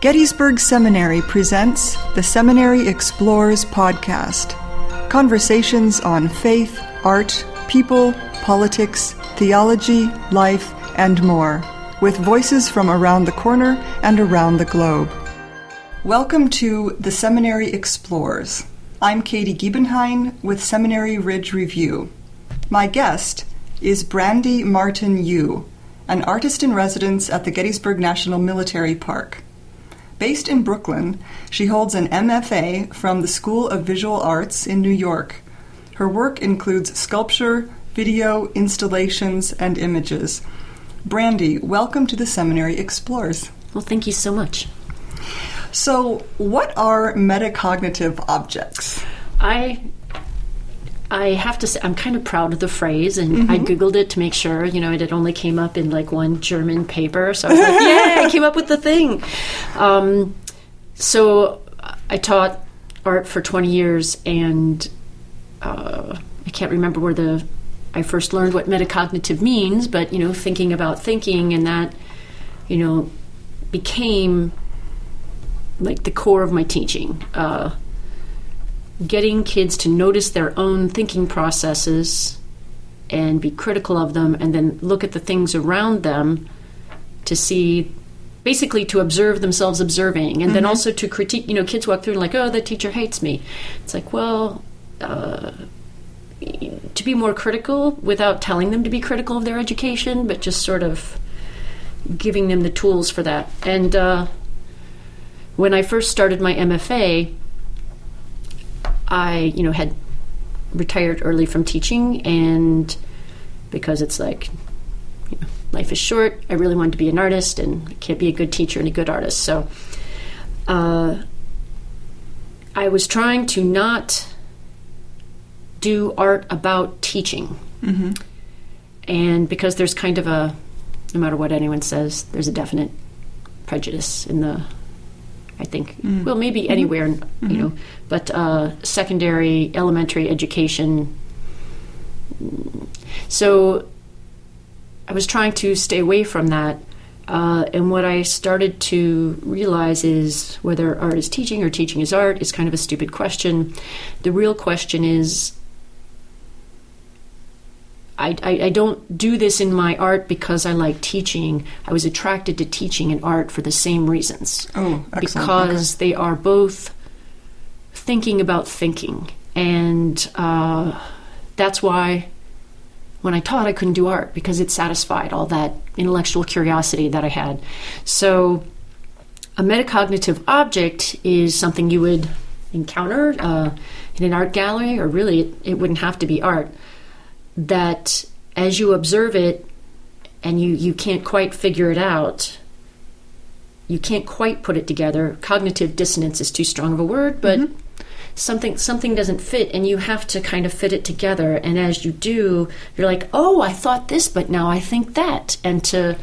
Gettysburg Seminary presents the Seminary Explores podcast. Conversations on faith, art, people, politics, theology, life, and more, with voices from around the corner and around the globe. Welcome to the Seminary Explores. I'm Katie Giebenheim with Seminary Ridge Review. My guest is Brandy Martin Yu, an artist-in-residence at the Gettysburg National Military Park. Based in Brooklyn, she holds an MFA from the School of Visual Arts in New York. Her work includes sculpture, video, installations, and images. Brandy, welcome to the Seminary Explores. Well, thank you so much. So, what are metacognitive objects? I have to say, I'm kind of proud of the phrase, and I Googled it to make sure, it only came up in like one German paper. So I was like, yay, I came up with the thing. So I taught art for 20 years, and I can't remember where I first learned what metacognitive means, but, thinking about thinking, and that, became like the core of my teaching. Getting kids to notice their own thinking processes and be critical of them, and then look at the things around them to see, basically to observe themselves observing, and then also to critique. Kids walk through and like, oh, the teacher hates me. It's like, well, to be more critical without telling them to be critical of their education, but just sort of giving them the tools for that. And when I first started my MFA, I, had retired early from teaching, and because it's like, life is short, I really wanted to be an artist, and I can't be a good teacher and a good artist. So I was trying to not do art about teaching. And because there's kind of no matter what anyone says, there's a definite prejudice in I think, well, maybe anywhere, but secondary, elementary education. So I was trying to stay away from that. And what I started to realize is whether art is teaching or teaching is art is kind of a stupid question. The real question is, I don't do this in my art because I like teaching. I was attracted to teaching and art for the same reasons. Oh, excellent. Because they are both thinking about thinking. And that's why when I taught, I couldn't do art, because it satisfied all that intellectual curiosity that I had. So a metacognitive object is something you would encounter in an art gallery, or really it wouldn't have to be art, that as you observe it and you can't quite figure it out, you can't quite put it together. Cognitive dissonance is too strong of a word, but something doesn't fit, and you have to kind of fit it together. And as you do, you're like, oh, I thought this, but now I think that. And to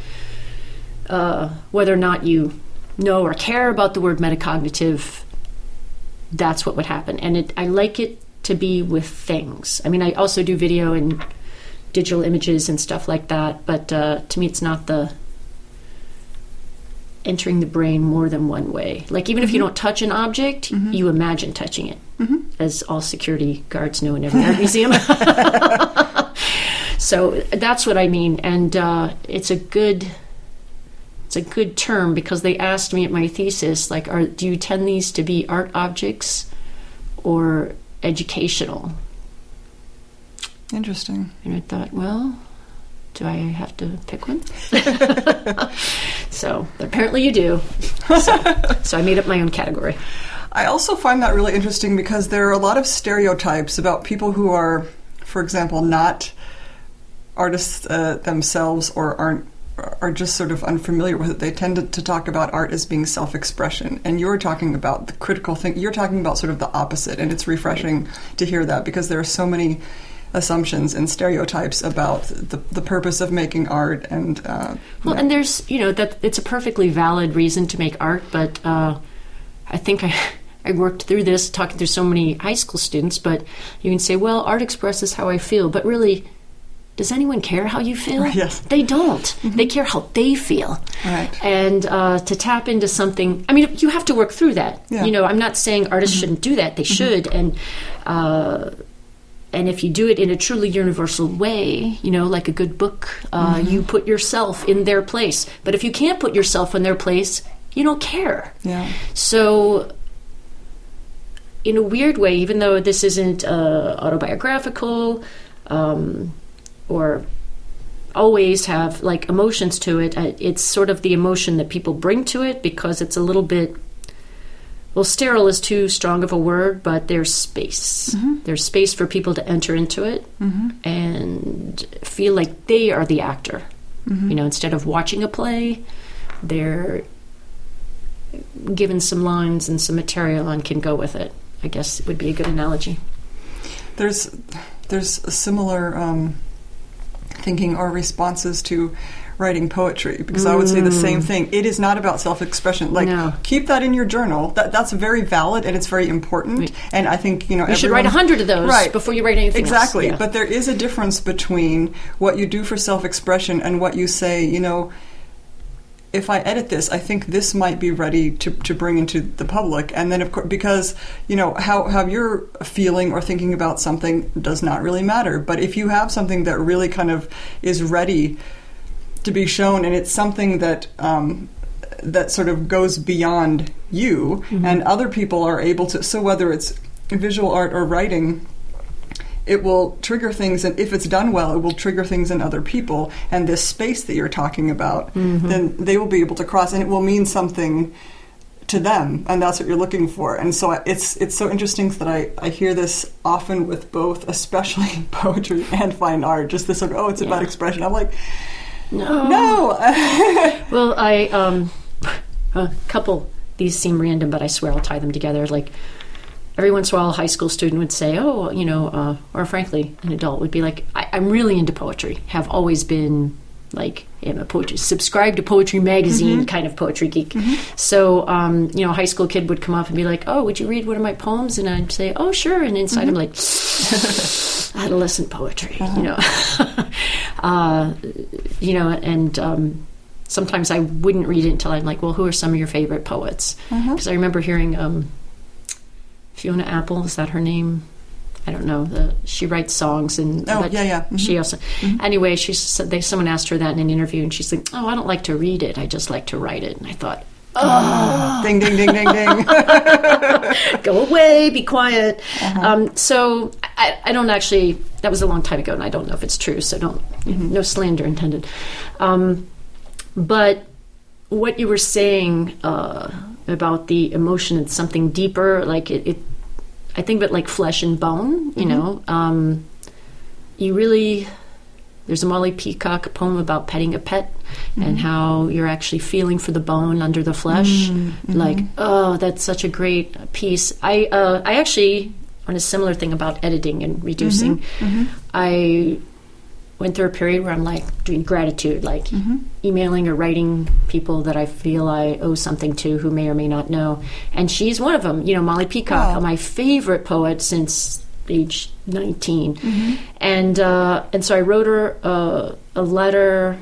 whether or not you know or care about the word metacognitive, that's what would happen. And I like it to be with things. I mean, I also do video and digital images and stuff like that, but to me it's not the entering the brain more than one way. Like, even if you don't touch an object, you imagine touching it, as all security guards know in every art museum. So that's what I mean, and it's a good term, because they asked me at my thesis, like, do you tend these to be art objects or educational? Interesting. And I thought, well, do I have to pick one? So apparently you do. So I made up my own category. I also find that really interesting, because there are a lot of stereotypes about people who are, for example, not artists themselves, or are just sort of unfamiliar with it. They tend to talk about art as being self-expression, and you're talking about the critical thing. You're talking about sort of the opposite, and it's refreshing to hear that, because there are so many assumptions and stereotypes about the purpose of making art. And and there's that it's a perfectly valid reason to make art, but I think I worked through this talking through so many high school students. But you can say, well, art expresses how I feel, but really, does anyone care how you feel? Yes. They don't. They care how they feel. Right. And to tap into something, I mean, you have to work through that. Yeah. You know, I'm not saying artists shouldn't do that. They should. And if you do it in a truly universal way, you know, like a good book, you put yourself in their place. But if you can't put yourself in their place, you don't care. Yeah. So in a weird way, even though this isn't autobiographical or always have like emotions to it, it's sort of the emotion that people bring to it because it's a little bit, well, sterile is too strong of a word, but there's space. There's space for people to enter into it and feel like they are the actor. You know, instead of watching a play, they're given some lines and some material and can go with it. I guess it would be a good analogy. There's a similar thinking or responses to writing poetry, because I would say the same thing. It is not about self-expression. Like, keep that in your journal. That's very valid and it's very important. Right. And I think, you know, you should write 100 of those before you write anything exactly. else. Yeah. But there is a difference between what you do for self-expression and what you say, you know, if I edit this, I think this might be ready to bring into the public. And then, of course, because, you know, how you're feeling or thinking about something does not really matter. But if you have something that really kind of is ready to be shown, and it's something that that sort of goes beyond you, and other people are able to, so whether it's visual art or writing, it will trigger things, and if it's done well, it will trigger things in other people. And this space that you're talking about, then they will be able to cross, and it will mean something to them, and that's what you're looking for. And so it's so interesting that I hear this often with both, especially poetry and fine art, just this sort of, it's about expression. I'm like, no. Well, a couple, these seem random, but I swear I'll tie them together. Like, every once in a while, a high school student would say, or frankly, an adult would be like, I'm really into poetry, have always been, like, I'm a poetry, subscribe to Poetry Magazine kind of poetry geek. So, a high school kid would come up and be like, would you read one of my poems? And I'd say, oh, sure. And inside I'm like, adolescent poetry, and sometimes I wouldn't read it until I'm like, well, who are some of your favorite poets? Because I remember hearing Fiona Apple, is that her name? I don't know. She writes songs, and she also. Anyway, someone asked her that in an interview, and she's like, I don't like to read it. I just like to write it. And I thought, ding, ding, ding, ding, ding. Go away, be quiet. So I don't actually, that was a long time ago, and I don't know if it's true, so no slander intended. But what you were saying about the emotion and something deeper, like it I think of it like flesh and bone, you know. You really, there's a Molly Peacock poem about petting a pet and how you're actually feeling for the bone under the flesh. Like, that's such a great piece. I actually, on a similar thing about editing and reducing, I went through a period where I'm like doing gratitude, like emailing or writing people that I feel I owe something to who may or may not know. And she's one of them, Molly Peacock, my favorite poet since age 19. And so I wrote her a letter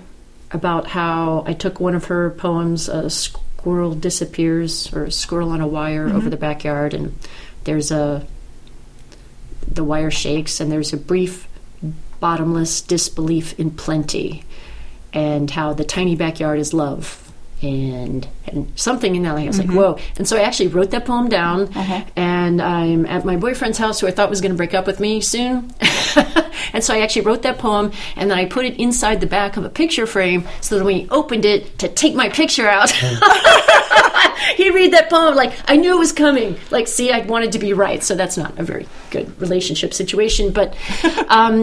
about how I took one of her poems, A Squirrel Disappears, or A Squirrel on a Wire, over the backyard, and there's the wire shakes, and there's a brief bottomless disbelief in plenty, and how the tiny backyard is love, and something in that. I was like, whoa. And so I actually wrote that poem down, and I'm at my boyfriend's house, who I thought was going to break up with me soon. And so I actually wrote that poem, and then I put it inside the back of a picture frame, so that when he opened it to take my picture out, he'd read that poem. Like, I knew it was coming. Like, see, I wanted to be right. So that's not a very good relationship situation. But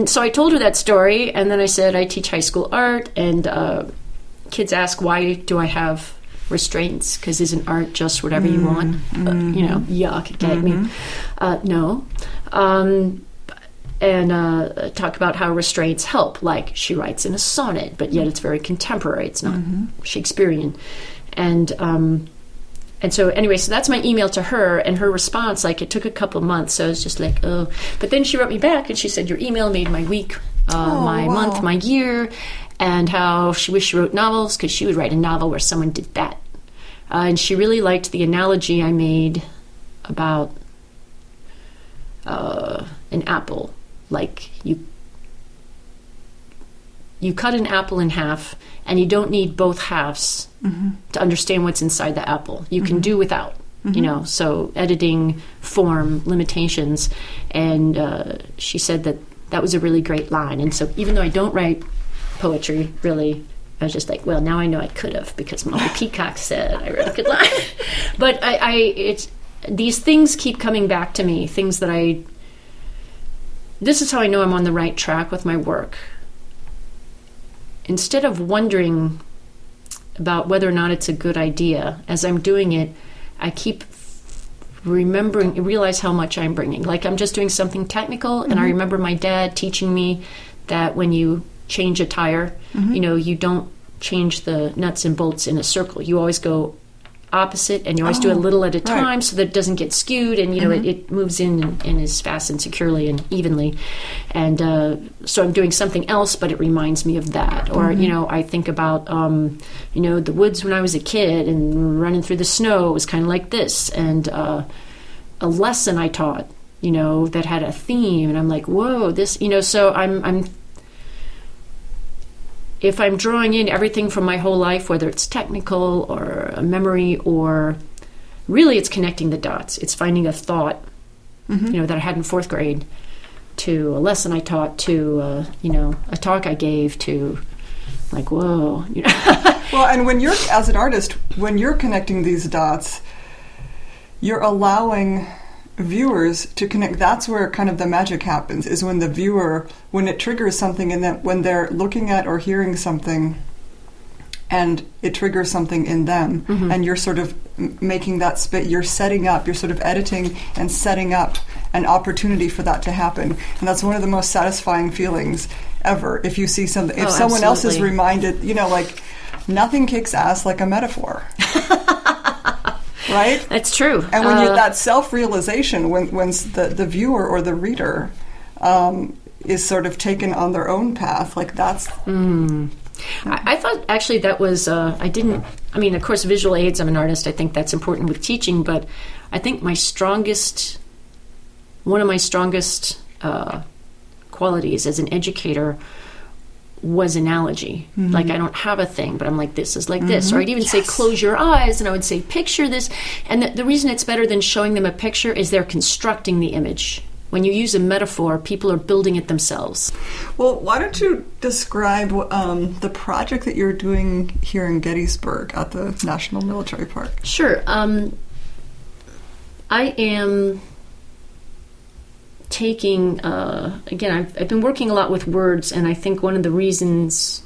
so I told her that story, and then I said, I teach high school art, and kids ask, why do I have restraints? Because isn't art just whatever you want? Yuck, gag me. No. And talk about how restraints help. Like, she writes in a sonnet, but yet it's very contemporary. It's not Shakespearean. And so anyway, so that's my email to her, and her response, like, it took a couple months, so I was just like, oh. But then she wrote me back, and she said, your email made my week. my wow. month, my year, and how she wished she wrote novels because she would write a novel where someone did that. And she really liked the analogy I made about an apple. Like you cut an apple in half, and you don't need both halves to understand what's inside the apple. You can do without, so editing, form, limitations. And she said that was a really great line. And so even though I don't write poetry, really, I was just like, well, now I know I could have, because Molly Peacock said I wrote a good line. But these things keep coming back to me, things that this is how I know I'm on the right track with my work. Instead of wondering about whether or not it's a good idea, as I'm doing it, I keep realize how much I'm bringing. Like I'm just doing something technical, and I remember my dad teaching me that when you change a tire, you don't change the nuts and bolts in a circle. You always go opposite, and you always do a little at a time, so that it doesn't get skewed, and it moves in and is fast and securely and evenly. And so I'm doing something else, but it reminds me of that. Or I think about the woods when I was a kid and running through the snow was kind of like this, and a lesson I taught that had a theme, and I'm like, whoa, this so I'm if I'm drawing in everything from my whole life, whether it's technical or a memory, or really it's connecting the dots. It's finding a thought, that I had in fourth grade, to a lesson I taught, to, a talk I gave, to like, whoa. Well, and when you're, as an artist, when you're connecting these dots, you're allowing viewers to connect. That's where kind of the magic happens, is when the viewer, when it triggers something, and then when they're looking at or hearing something and it triggers something in them, and you're sort of making that you're setting up, you're sort of editing and setting up an opportunity for that to happen. And that's one of the most satisfying feelings ever. If you see something, if someone else is reminded, like nothing kicks ass like a metaphor. Right? That's true. And when you that self-realization, when the viewer or the reader is sort of taken on their own path, like that's... I thought actually that was, of course, visual aids, I'm an artist, I think that's important with teaching, but I think one of my strongest qualities as an educator was analogy. Like I don't have a thing, but I'm like, this is like this. Or I'd even say, close your eyes, and I would say, picture this. And the reason it's better than showing them a picture is they're constructing the image. When you use a metaphor, people are building it themselves. Well, why don't you describe the project that you're doing here in Gettysburg at the National Military Park? Sure. I am taking, again, I've been working a lot with words, and I think one of the reasons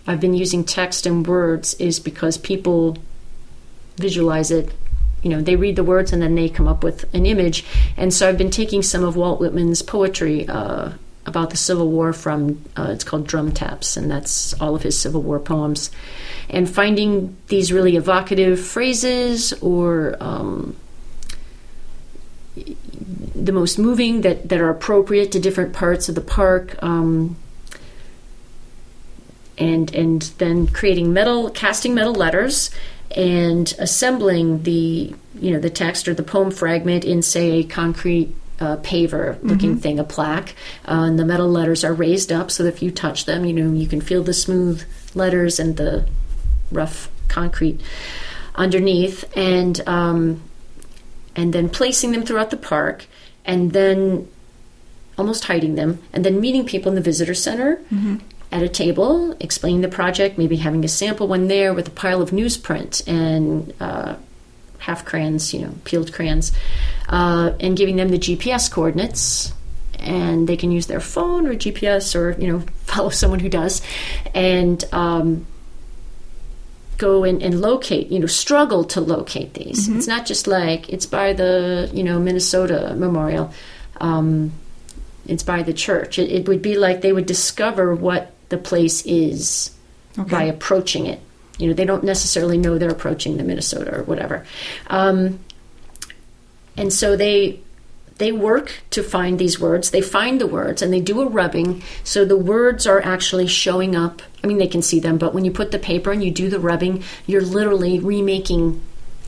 I've been using text and words is because people visualize it. They read the words and then they come up with an image. And so I've been taking some of Walt Whitman's poetry about the Civil War from, it's called Drum Taps, and that's all of his Civil War poems, and finding these really evocative phrases or the most moving that are appropriate to different parts of the park, and then casting metal letters and assembling the text or the poem fragment in, say, a concrete paver looking thing, a plaque, and the metal letters are raised up so that if you touch them, you can feel the smooth letters and the rough concrete underneath, and then placing them throughout the park, and then almost hiding them, and then meeting people in the visitor center at a table, explaining the project, maybe having a sample one there with a pile of newsprint and half crayons, peeled crayons, and giving them the GPS coordinates, and they can use their phone or GPS or, follow someone who does, and go and locate, struggle to locate these. It's not just like it's by the, Minnesota Memorial. It's by the church. It would be like they would discover what the place is by approaching it. They don't necessarily know they're approaching the Minnesota or whatever. And so they they work to find these words. They find the words and they do a rubbing. So the words are actually showing up. I mean, they can see them, but when you put the paper and you do the rubbing, you're literally remaking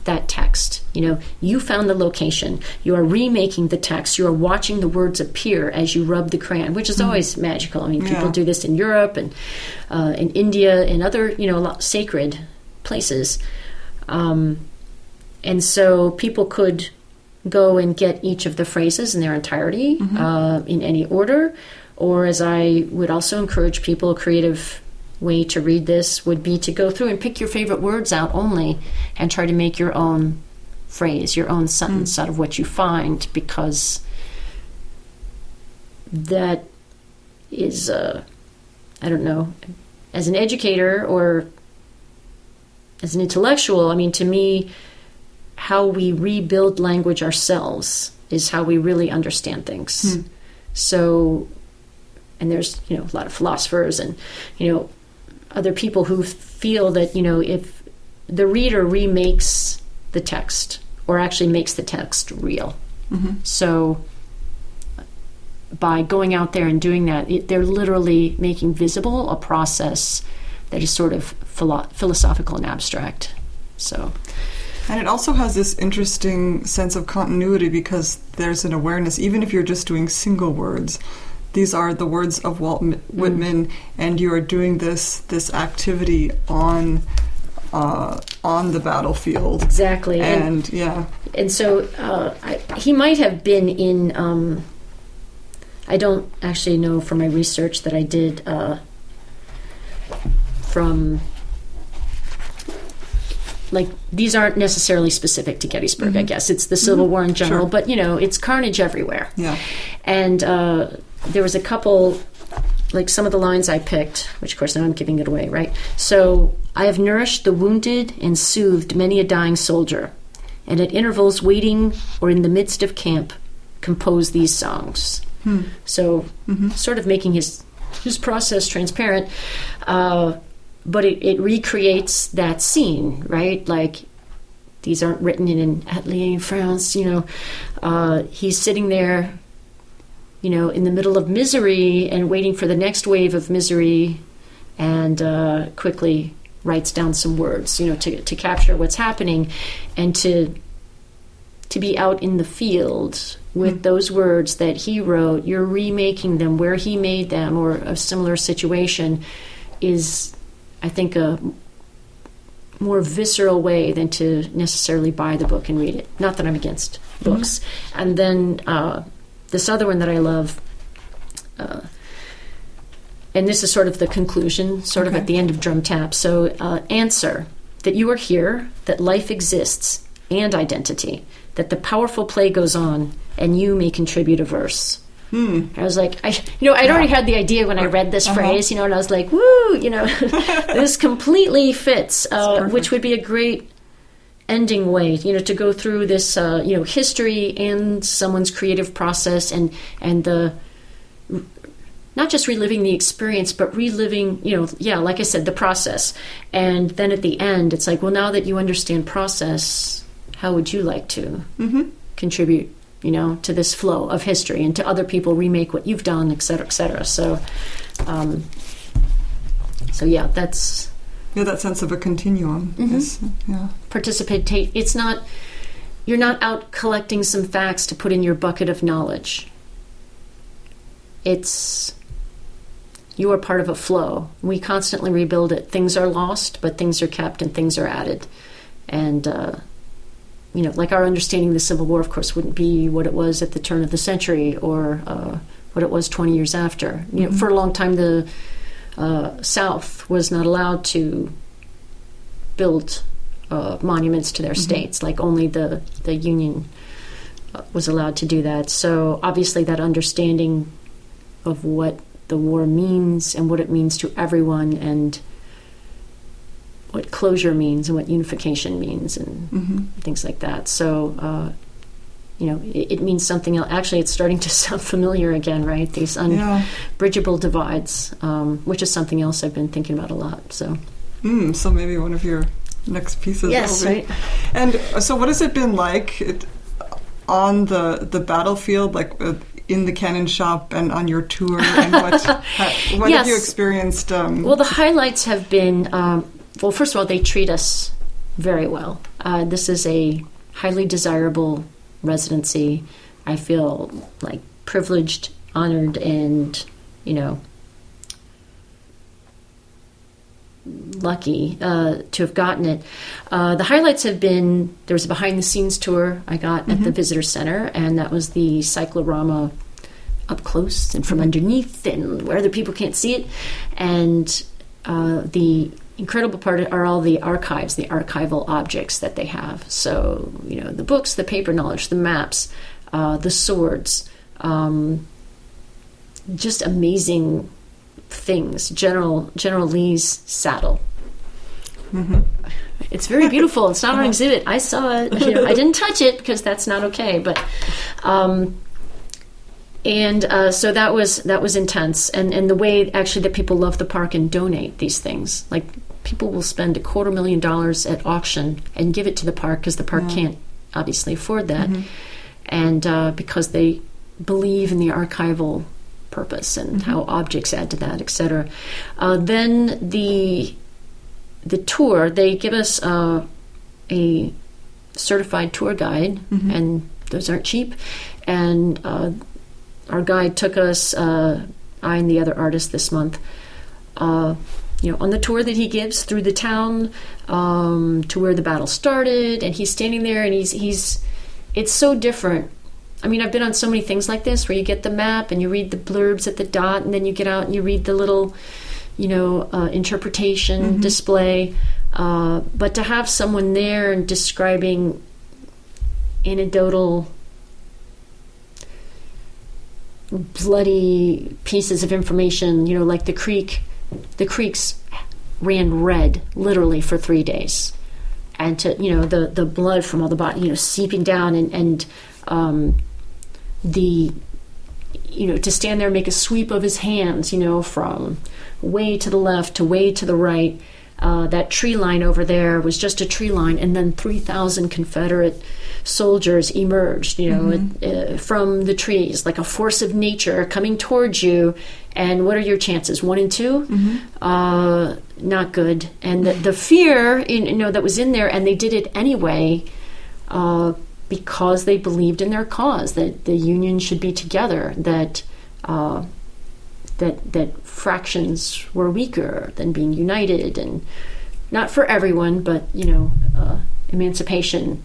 that text. You found the location. You are remaking the text. You are watching the words appear as you rub the crayon, which is always magical. I mean, people do this in Europe and in India and other, sacred places. And so people could go and get each of the phrases in their entirety in any order. Or, as I would also encourage people, a creative way to read this would be to go through and pick your favorite words out only and try to make your own phrase, your own sentence out of what you find, because that is, I don't know, as an educator or as an intellectual, I mean, to me, how we rebuild language ourselves is how we really understand things. So, and there's, a lot of philosophers and, other people who feel that, if the reader remakes the text or actually makes the text real. So by going out there and doing that, they're literally making visible a process that is sort of philosophical and abstract. So... And it also has this interesting sense of continuity because there's an awareness, even if you're just doing single words. These are the words of Walt Whitman, and you are doing this activity on the battlefield. Exactly. And so he might have been in. I don't actually know from my research that I did from. Like, these aren't necessarily specific to Gettysburg, I guess. It's the Civil War in general, but, it's carnage everywhere. Yeah. And there was a couple, like some of the lines I picked, which, of course, now I'm giving it away, right? So, I have nourished the wounded and soothed many a dying soldier, and at intervals waiting or in the midst of camp, compose these songs. So, sort of making his process transparent. But it recreates that scene, right? Like, these aren't written in an atelier in France, he's sitting there, in the middle of misery and waiting for the next wave of misery, and quickly writes down some words, to capture what's happening, and to be out in the field with those words that he wrote. You're remaking them where he made them, or a similar situation, is, I think, a more visceral way than to necessarily buy the book and read it. Not that I'm against books. And then this other one that I love, and this is sort of the conclusion, sort of at the end of Drum Tap. So, answer that you are here, that life exists, and identity, that the powerful play goes on, and you may contribute a verse. I was like, I'd already had the idea when I read this phrase, and I was like, woo, this completely fits, which would be a great ending way, to go through this, history and someone's creative process and the, not just reliving the experience, but reliving, like I said, the process. And then at the end, it's like, well, now that you understand process, how would you like to contribute, to this flow of history, and to other people remake what you've done, et cetera, et cetera. So, that's... Yeah, that sense of a continuum. Participate. It's not... You're not out collecting some facts to put in your bucket of knowledge. It's... You are part of a flow. We constantly rebuild it. Things are lost, but things are kept and things are added. And... like our understanding of the Civil War, of course, wouldn't be what it was at the turn of the century or what it was 20 years after. For a long time, the South was not allowed to build monuments to their states. Like, only the Union was allowed to do that. So obviously that understanding of what the war means and what it means to everyone, and what closure means and what unification means, and things like that. So, it means something else. Actually, it's starting to sound familiar again, right? These unbridgeable divides, which is something else I've been thinking about a lot. So, so maybe one of your next pieces. Yes, right. And so what has it been like? on the battlefield, like in the cannon shop and on your tour, and what Yes. have you experienced? Well, the highlights have been, well, first of all, they treat us very well. This is a highly desirable residency. I feel like privileged, honored, and, lucky to have gotten it. The highlights have been, there was a behind-the-scenes tour I got at the Visitor Center, and that was the cyclorama up close and from underneath and where other people can't see it. And the incredible part are all the archives, the archival objects that they have. So, the books, the paper knowledge, the maps, the swords, just amazing things. General Lee's saddle. Mm-hmm. It's very beautiful. It's not on exhibit. I saw it. I didn't touch it because that's not okay. But so that was intense. And the way actually that people love the park and donate these things. Like people will spend $250,000 at auction and give it to the park because the park can't obviously afford that. Mm-hmm. And because they believe in the archival purpose and how objects add to that, etc. Then the tour, they give us a certified tour guide, and those aren't cheap. And our guide took us, I and the other artist this month, on the tour that he gives through the town to where the battle started, and he's standing there, and it's so different. I mean, I've been on so many things like this where you get the map and you read the blurbs at the dot, and then you get out and you read the little, interpretation display. But to have someone there and describing anecdotal, bloody pieces of information, like the creeks ran red literally for 3 days, and to the blood from all the body seeping down, and to stand there and make a sweep of his hands, from way to the left to way to the right. That tree line over there was just a tree line, and then 3,000 Confederate soldiers emerged, from the trees, like a force of nature coming towards you. And what are your chances? 1 in 2? Not good. And the fear, that was in there, and they did it anyway, because they believed in their cause, that the Union should be together, that fractions were weaker than being united, and not for everyone, but emancipation.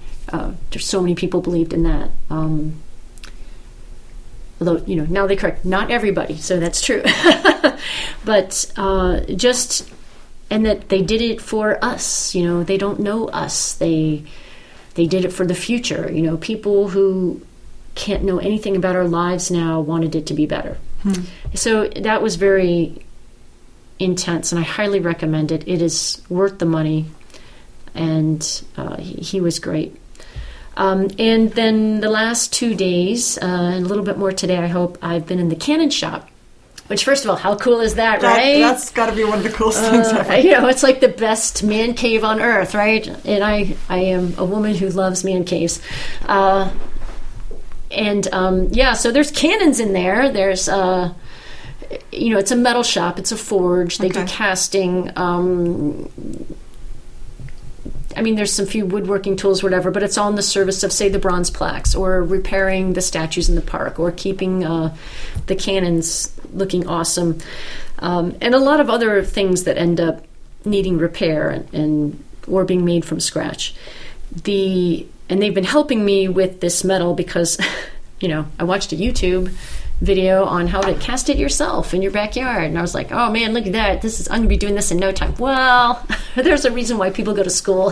There's so many people believed in that. Although now they correct, not everybody, so that's true. But and that they did it for us. They don't know us. They did it for the future. People who can't know anything about our lives now wanted it to be better. So that was very intense, and I highly recommend it. It is worth the money, and he was great. And then the last 2 days, and a little bit more today, I hope, I've been in the cannon shop. Which, first of all, how cool is that, right? That's got to be one of the coolest things ever. It's like the best man cave on earth, right? And I am a woman who loves man caves. So there's cannons in there. There's, it's a metal shop. It's a forge. They do casting. There's some few woodworking tools, whatever, but it's all in the service of, say, the bronze plaques, or repairing the statues in the park, or keeping the cannons looking awesome, and a lot of other things that end up needing repair and or being made from scratch. And they've been helping me with this metal because, I watched a YouTube video on how to cast it yourself in your backyard, and I was like, oh man, look at that, I'm gonna be doing this in no time. Well, there's a reason why people go to school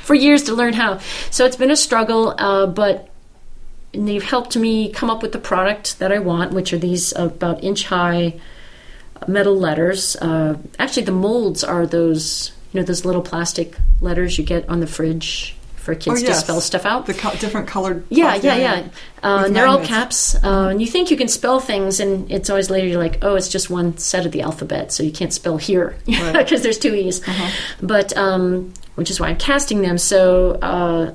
for years to learn how. So it's been a struggle, but they've helped me come up with the product that I want, which are these about inch high metal letters. Actually, the molds are those little plastic letters you get on the fridge for kids to spell stuff out. The different colored. Yeah. And they're all caps. And you think you can spell things, and it's always later you're like, oh, it's just one set of the alphabet, so you can't spell here because there's 2 E's. But which is why I'm casting them. So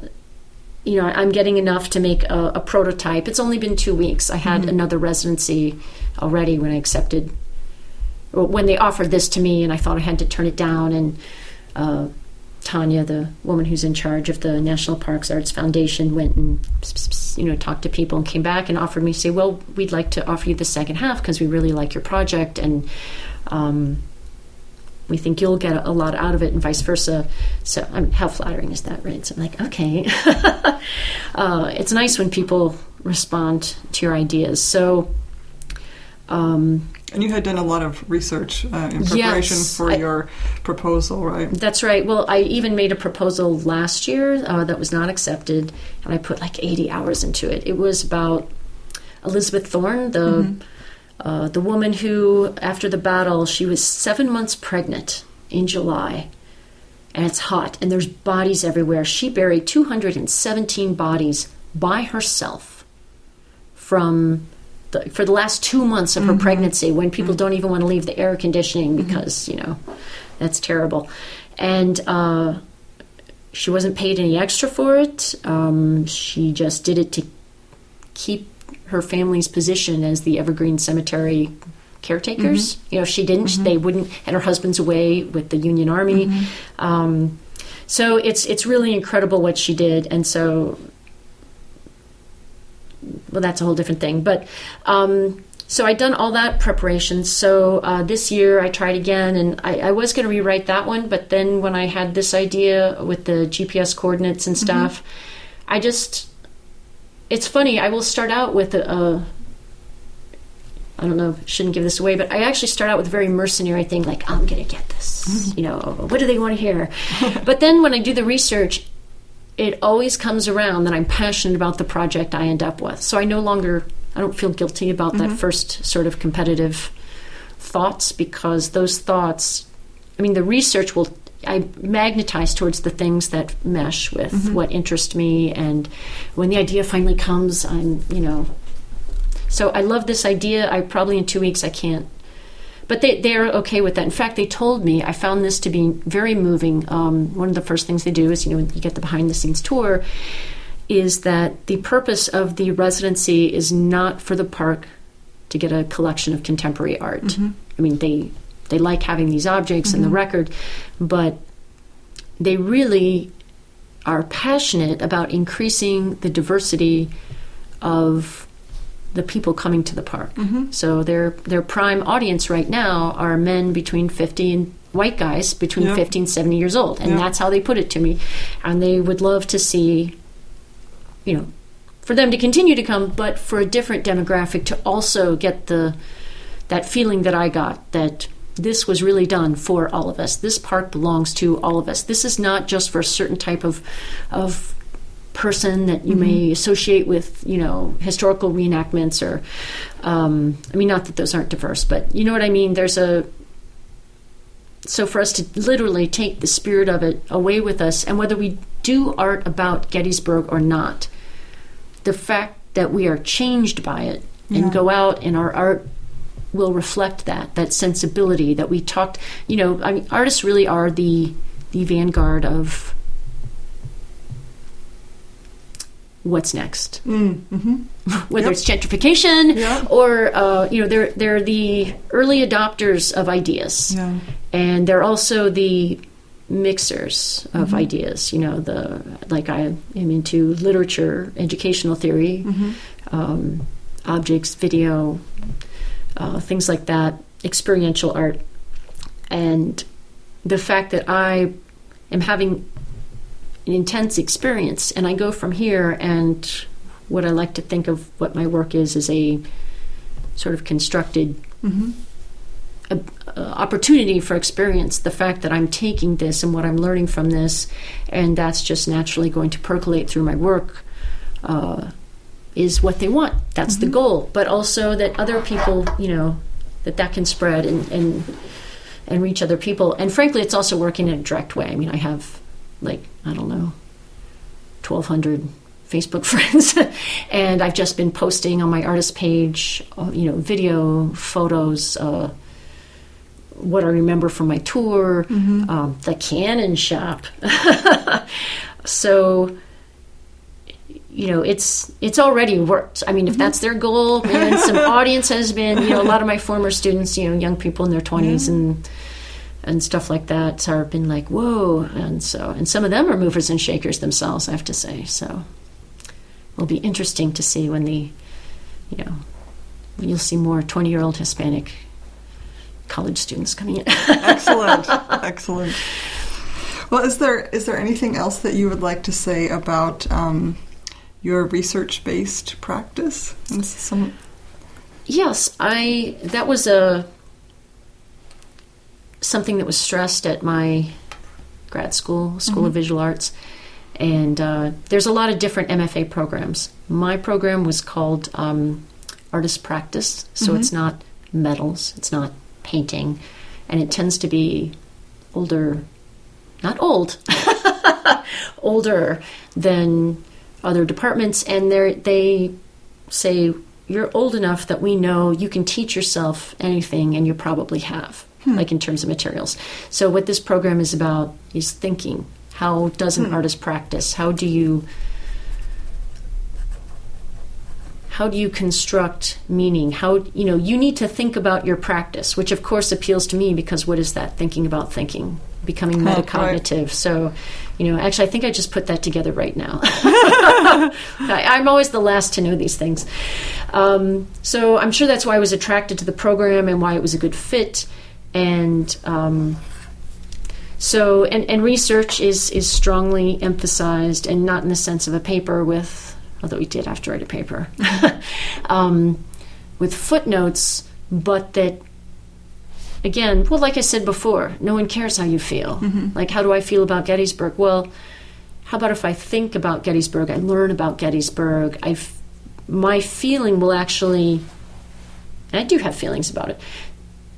I'm getting enough to make a prototype. It's only been 2 weeks. I had another residency already when I accepted, or when they offered this to me, and I thought I had to turn it down. And Tanya, the woman who's in charge of the National Parks Arts Foundation, went and talked to people and came back and offered me, say, well, we'd like to offer you the second half because we really like your project, and we think you'll get a lot out of it, and vice versa. So, how flattering is that, right? So I'm like, okay. It's nice when people respond to your ideas. So, and you had done a lot of research in preparation for your proposal, right? That's right. Well, I even made a proposal last year that was not accepted, and I put like 80 hours into it. It was about Elizabeth Thorne, the woman who, after the battle, she was 7 months pregnant in July, and it's hot, and there's bodies everywhere. She buried 217 bodies by herself for the last 2 months of her pregnancy, when people don't even want to leave the air conditioning because, that's terrible. And she wasn't paid any extra for it. She just did it to keep her family's position as the Evergreen Cemetery caretakers. If she didn't, they wouldn't, and her husband's away with the Union Army. So it's really incredible what she did. And so, well, that's a whole different thing. But so I'd done all that preparation. So this year I tried again, and I was going to rewrite that one, but then when I had this idea with the GPS coordinates and stuff, it's funny, I will start out with I don't know, shouldn't give this away, but I actually start out with a very mercenary thing, like, I'm going to get this, what do they want to hear? But then when I do the research, it always comes around that I'm passionate about the project I end up with. So I don't feel guilty about that first sort of competitive thoughts, because those thoughts, the research I magnetize towards the things that mesh with what interest me, and when the idea finally comes, so I love this idea. I probably in 2 weeks I can't, but they're okay with that. In fact, they told me, I found this to be very moving. One of the first things they do is, when you get the behind the scenes tour, is that the purpose of the residency is not for the park to get a collection of contemporary art. They like having these objects and the record, but they really are passionate about increasing the diversity of the people coming to the park. So their prime audience right now are men between 50 and white guys between 50 and 70 years old. And that's how they put it to me. And they would love to see, for them to continue to come, but for a different demographic to also get that feeling that I got, that this was really done for all of us. This park belongs to all of us. This is not just for a certain type of person that you may associate with, historical reenactments, or, not that those aren't diverse, but you know what I mean? So for us to literally take the spirit of it away with us, and whether we do art about Gettysburg or not, the fact that we are changed by it and go out, and our art will reflect that sensibility that we talked, artists really are the vanguard of what's next. Whether it's gentrification or, they're the early adopters of ideas. And they're also the mixers of ideas, like I am into literature, educational theory, objects, video, things like that, experiential art. And the fact that I am having an intense experience, and I go from here, and what I like to think of what my work is a sort of constructed opportunity for experience. The fact that I'm taking this and what I'm learning from this, and that's just naturally going to percolate through my work, is what they want. That's the goal. But also that other people, that can spread and reach other people. And frankly, it's also working in a direct way. I have 1,200 Facebook friends, and I've just been posting on my artist page, video, photos, what I remember from my tour, the Cannon shop. So it's already worked. I mean, if that's their goal, and some audience has been, a lot of my former students, young people in their 20s and stuff like that have been like, whoa. And some of them are movers and shakers themselves, I have to say. So it'll be interesting to see when you'll see more 20-year-old Hispanic college students coming in. Excellent. Well, is there anything else that you would like to say about your research-based practice? Yes, that was something that was stressed at my grad school of Visual Arts, and there's a lot of different MFA programs. My program was called Artist Practice, so it's not metals, it's not painting, and it tends to be older than other departments, and they say you're old enough that we know you can teach yourself anything, and you probably have, like in terms of materials. So what this program is about is thinking. How does an artist practice? How do you construct meaning? You need to think about your practice, which of course appeals to me because what is that? Thinking about thinking, becoming metacognitive. Right. So, actually I think I just put that together right now. I'm always the last to know these things. So I'm sure that's why I was attracted to the program and why it was a good fit. And so research is strongly emphasized, and not in the sense of a paper although we did have to write a paper, with footnotes, but that, again, well, like I said before, no one cares how you feel. Like, how do I feel about Gettysburg? Well, how about if I think about Gettysburg, I learn about Gettysburg, my feeling will actually, and I do have feelings about it,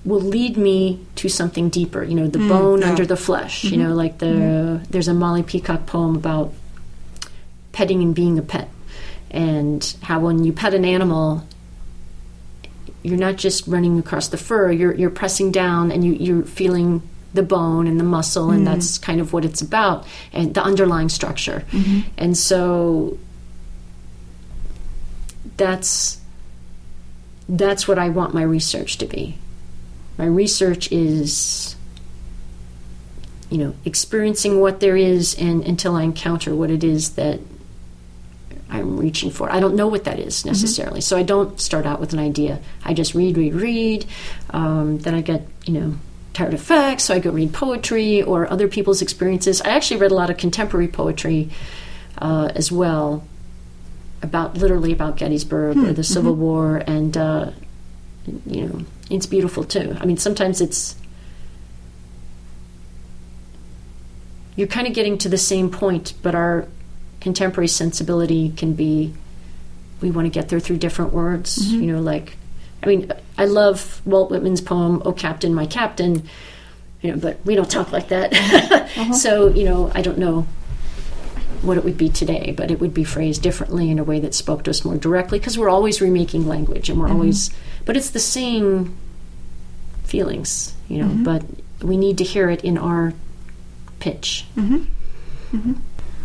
will lead me to something deeper, the bone under the flesh, there's a Molly Peacock poem about petting and being a pet, and how when you pet an animal, you're not just running across the fur, you're pressing down and you're feeling the bone and the muscle, and that's kind of what it's about, and the underlying structure. And so that's what I want my research to be. My research is, experiencing what there is, and until I encounter what it is that I'm reaching for. I don't know what that is necessarily, so I don't start out with an idea. I just read. Then I get, tired of facts, so I go read poetry or other people's experiences. I actually read a lot of contemporary poetry as well, literally about Gettysburg or the Civil War, and it's beautiful too. I mean, sometimes you're kind of getting to the same point, but our contemporary sensibility can be, we want to get there through different words. I love Walt Whitman's poem, "Oh Captain, My Captain," but we don't talk like that. So, I don't know what it would be today, but it would be phrased differently in a way that spoke to us more directly, because we're always remaking language, and we're always, but it's the same feelings, but we need to hear it in our pitch.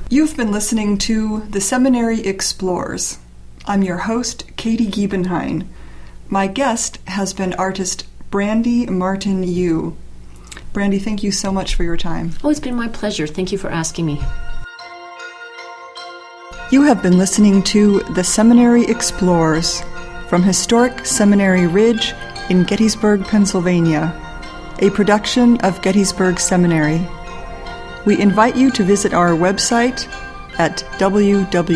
You've been listening to The Seminary Explores. I'm your host, Katie Giebenhein. My guest has been artist Brandy Martin Yu. Brandy, thank you so much for your time. Oh, it's been my pleasure. Thank you for asking me. You have been listening to The Seminary Explores from historic Seminary Ridge in Gettysburg, Pennsylvania, a production of Gettysburg Seminary. We invite you to visit our website at www.ltsg.edu.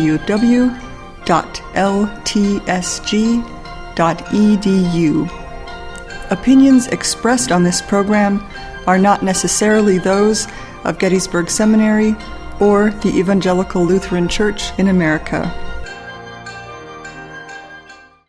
Opinions expressed on this program are not necessarily those of Gettysburg Seminary or the Evangelical Lutheran Church in America.